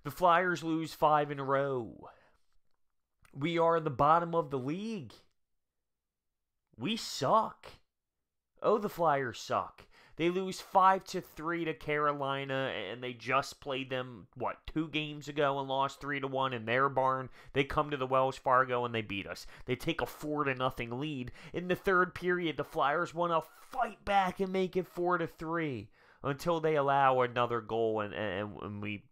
The Flyers lose 5 in a row. We are the bottom of the league. We suck. Oh, the Flyers suck. They lose 5-3 to Carolina, and they just played them, 2 games ago and lost 3-1 in their barn. They come to the Wells Fargo and they beat us. They take a 4-0 lead. In the third period, the Flyers want to fight back and make it 4-3 until they allow another goal, and we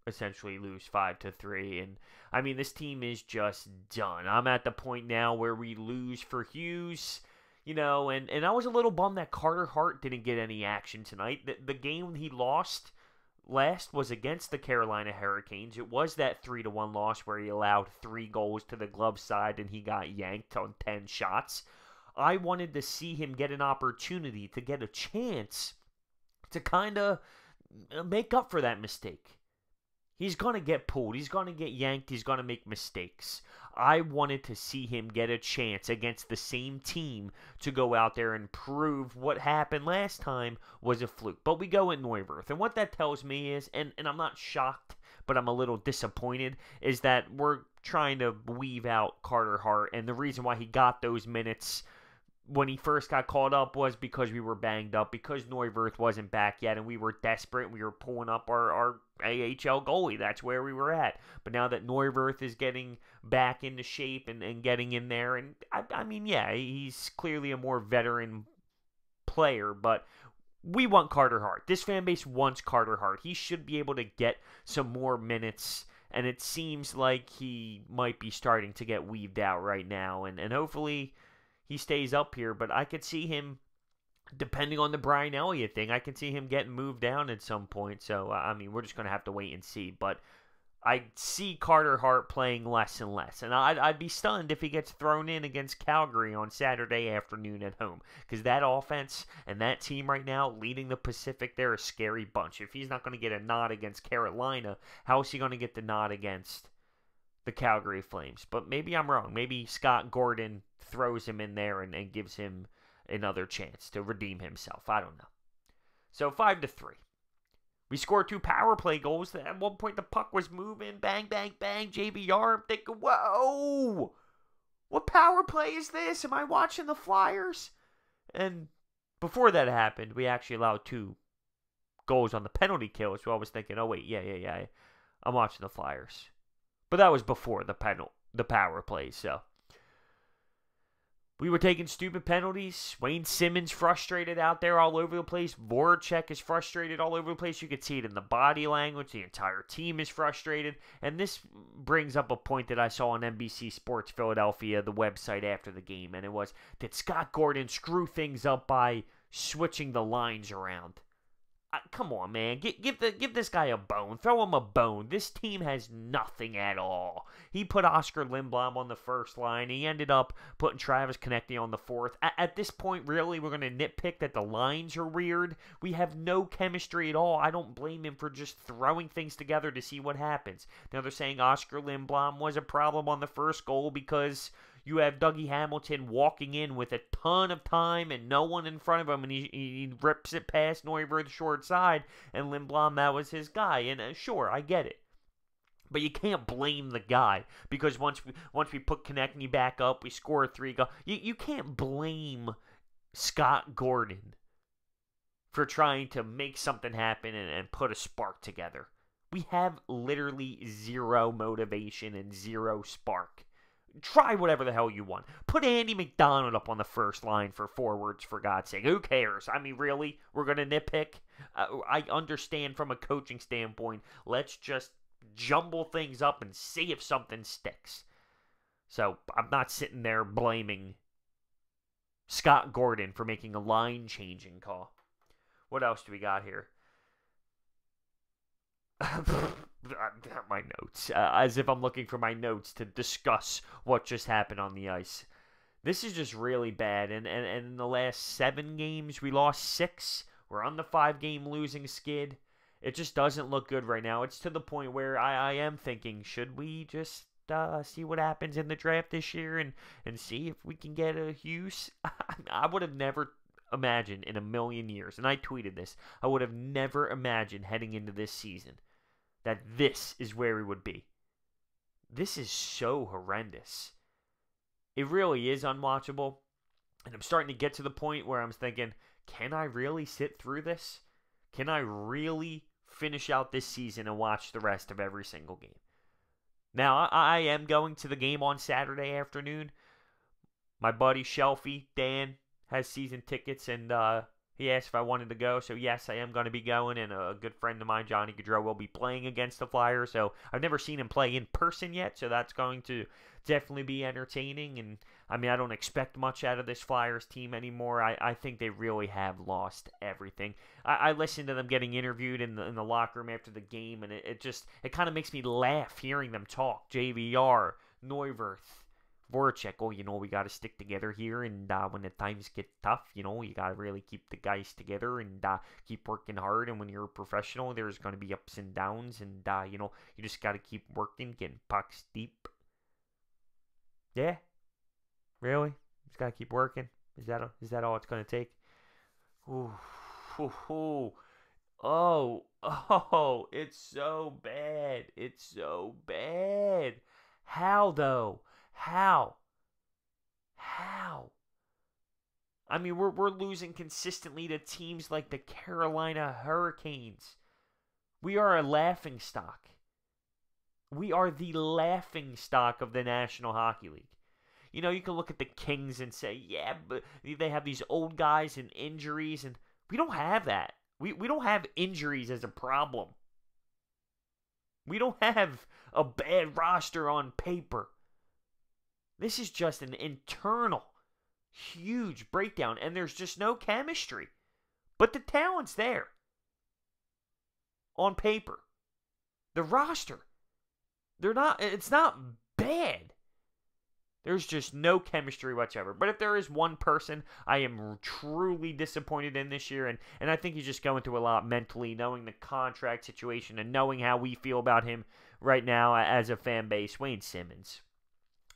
essentially lose 5-3. And I mean, this team is just done. I'm at the point now where we lose for Hughes. And I was a little bummed that Carter Hart didn't get any action tonight. The game he lost last was against the Carolina Hurricanes. It was that 3-1 loss where he allowed 3 goals to the glove side and he got yanked on 10 shots. I wanted to see him get an opportunity to get a chance to kind of make up for that mistake. He's going to get pulled. He's going to get yanked. He's going to make mistakes. I wanted to see him get a chance against the same team to go out there and prove what happened last time was a fluke. But we go in Neuwirth. And what that tells me is, and I'm not shocked, but I'm a little disappointed, is that we're trying to weave out Carter Hart. And the reason why he got those minutes when he first got called up was because we were banged up, because Neuwirth wasn't back yet, and we were desperate. We were pulling up our AHL goalie. That's where we were at. But now that Neuwirth is getting back into shape and getting in there, and I mean, yeah, he's clearly a more veteran player, but we want Carter Hart. This fan base wants Carter Hart. He should be able to get some more minutes, and it seems like he might be starting to get weaved out right now, and hopefully he stays up here, but I could see him, depending on the Brian Elliott thing, I can see him getting moved down at some point. So, I mean, we're just going to have to wait and see. But I see Carter Hart playing less and less. And I'd be stunned if he gets thrown in against Calgary on Saturday afternoon at home. Because that offense and that team right now, leading the Pacific, they're a scary bunch. If he's not going to get a nod against Carolina, how is he going to get the nod against the Calgary Flames? But maybe I'm wrong. Maybe Scott Gordon throws him in there and gives him another chance to redeem himself. I don't know. So 5-3. We scored 2 power play goals. At one point the puck was moving. Bang, bang, bang. JVR. I'm thinking, whoa. What power play is this? Am I watching the Flyers? And before that happened, we actually allowed 2 goals on the penalty kill. So I was thinking, oh wait, yeah. I'm watching the Flyers. But that was before the power play, so we were taking stupid penalties. Wayne Simmons frustrated out there all over the place. Voracek is frustrated all over the place. You could see it in the body language. The entire team is frustrated. And this brings up a point that I saw on NBC Sports Philadelphia, the website after the game. And it was, did Scott Gordon screw things up by switching the lines around? Come on, man. Give this guy a bone. Throw him a bone. This team has nothing at all. He put Oscar Lindblom on the first line. He ended up putting Travis Konecny on the fourth. At this point, really, we're going to nitpick that the lines are weird. We have no chemistry at all. I don't blame him for just throwing things together to see what happens. Now, they're saying Oscar Lindblom was a problem on the first goal because you have Dougie Hamilton walking in with a ton of time and no one in front of him, and he rips it past Neuwirth short side, and Lindblom, that was his guy. And sure, I get it. But you can't blame the guy, because once we put Konecny back up, we score 3 goals. You can't blame Scott Gordon for trying to make something happen and put a spark together. We have literally 0 motivation and 0 spark. Try whatever the hell you want. Put Andy McDonald up on the first line for forwards, for God's sake. Who cares? I mean, really? We're going to nitpick? I understand from a coaching standpoint. Let's just jumble things up and see if something sticks. So, I'm not sitting there blaming Scott Gordon for making a line-changing call. What else do we got here? My notes, as if I'm looking for my notes to discuss what just happened on the ice. This is just really bad, and in the last 7 games, we lost 6. We're on the 5-game losing skid. It just doesn't look good right now. It's to the point where I am thinking, should we just see what happens in the draft this year and see if we can get a Hughes? I would have never imagined in a million years, and I tweeted this, I would have never imagined heading into this season that this is where we would be. This is so horrendous. It really is unwatchable. And I'm starting to get to the point where I'm thinking, can I really sit through this? Can I really finish out this season and watch the rest of every single game? Now, I am going to the game on Saturday afternoon. My buddy Shelfie, Dan, has season tickets, and he asked if I wanted to go. So, yes, I am going to be going, and a good friend of mine, Johnny Gaudreau, will be playing against the Flyers. So, I've never seen him play in person yet, so that's going to definitely be entertaining. And, I mean, I don't expect much out of this Flyers team anymore. I think they really have lost everything. I listened to them getting interviewed in the locker room after the game, and it kind of makes me laugh hearing them talk. JVR, Neuwirth, Voracek, we got to stick together here, and when the times get tough, you got to really keep the guys together and keep working hard, and when you're a professional, there's going to be ups and downs, and, you just got to keep working, getting pucks deep. Yeah? Really? Just got to keep working? Is that all it's going to take? Ooh. Oh, it's so bad. It's so bad. How, though? How? I mean, we're losing consistently to teams like the Carolina Hurricanes. We are a laughingstock. We are the laughingstock of the National Hockey League. You can look at the Kings and say, yeah, but they have these old guys and injuries, and we don't have that. We don't have injuries as a problem. We don't have a bad roster on paper. This is just an internal, huge breakdown, and there's just no chemistry. But the talent's there. On paper. The roster. It's not bad. There's just no chemistry whatsoever. But if there is one person I am truly disappointed in this year, and I think he's just going through a lot mentally, knowing the contract situation and knowing how we feel about him right now as a fan base, Wayne Simmons.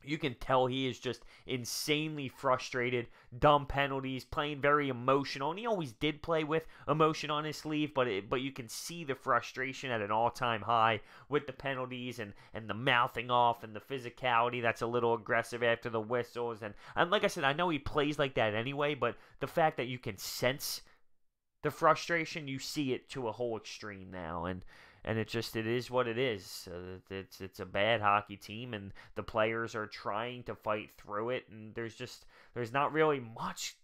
You can tell he is just insanely frustrated, dumb penalties, playing very emotional, and he always did play with emotion on his sleeve, but you can see the frustration at an all-time high with the penalties and the mouthing off and the physicality that's a little aggressive after the whistles, and like I said, I know he plays like that anyway, but the fact that you can sense the frustration, you see it to a whole extreme now, and it is what it is. It's a bad hockey team, and the players are trying to fight through it, and there's not really much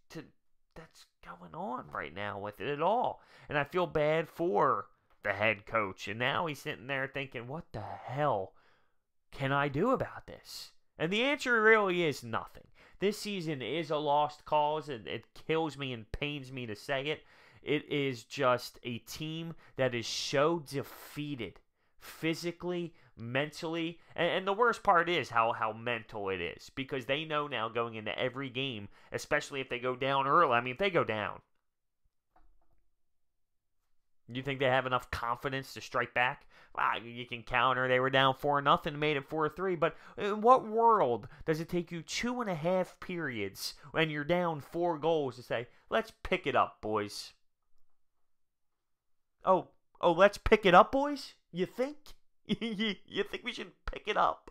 that's going on right now with it at all. And I feel bad for the head coach, and now he's sitting there thinking, what the hell can I do about this? And the answer really is nothing. This season is a lost cause, and it kills me and pains me to say it. It is just a team that is so defeated physically, mentally, and the worst part is how mental it is, because they know now going into every game, especially if they go down early. I mean, if they go down, you think they have enough confidence to strike back? Well, you can counter. They were down 4-0, made it 4-3. But in what world does it take you 2.5 periods when you're down 4 goals to say, let's pick it up, boys? Oh, let's pick it up, boys? You think? You think we should pick it up?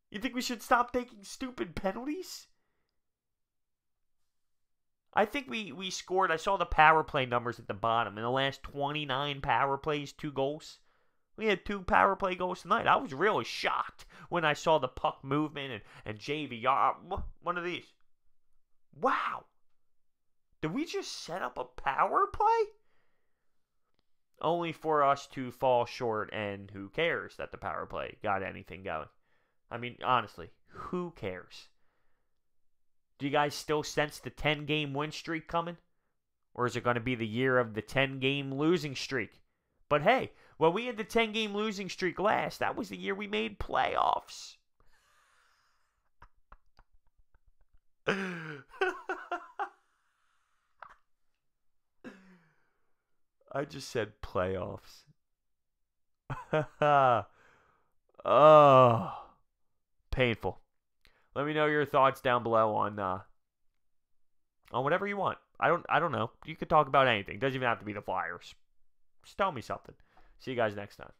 You think we should stop taking stupid penalties? I think we scored, I saw the power play numbers at the bottom. In the last 29 power plays, 2 goals. We had 2 power play goals tonight. I was really shocked when I saw the puck movement and JVR. One of these. Wow. Did we just set up a power play? Only for us to fall short, and who cares that the power play got anything going? I mean, honestly, who cares? Do you guys still sense the 10-game win streak coming? Or is it going to be the year of the 10-game losing streak? But hey, when we had the 10-game losing streak last, that was the year we made playoffs. I just said playoffs. Oh, painful. Let me know your thoughts down below on whatever you want. I don't know. You could talk about anything. Doesn't even have to be the Flyers. Just tell me something. See you guys next time.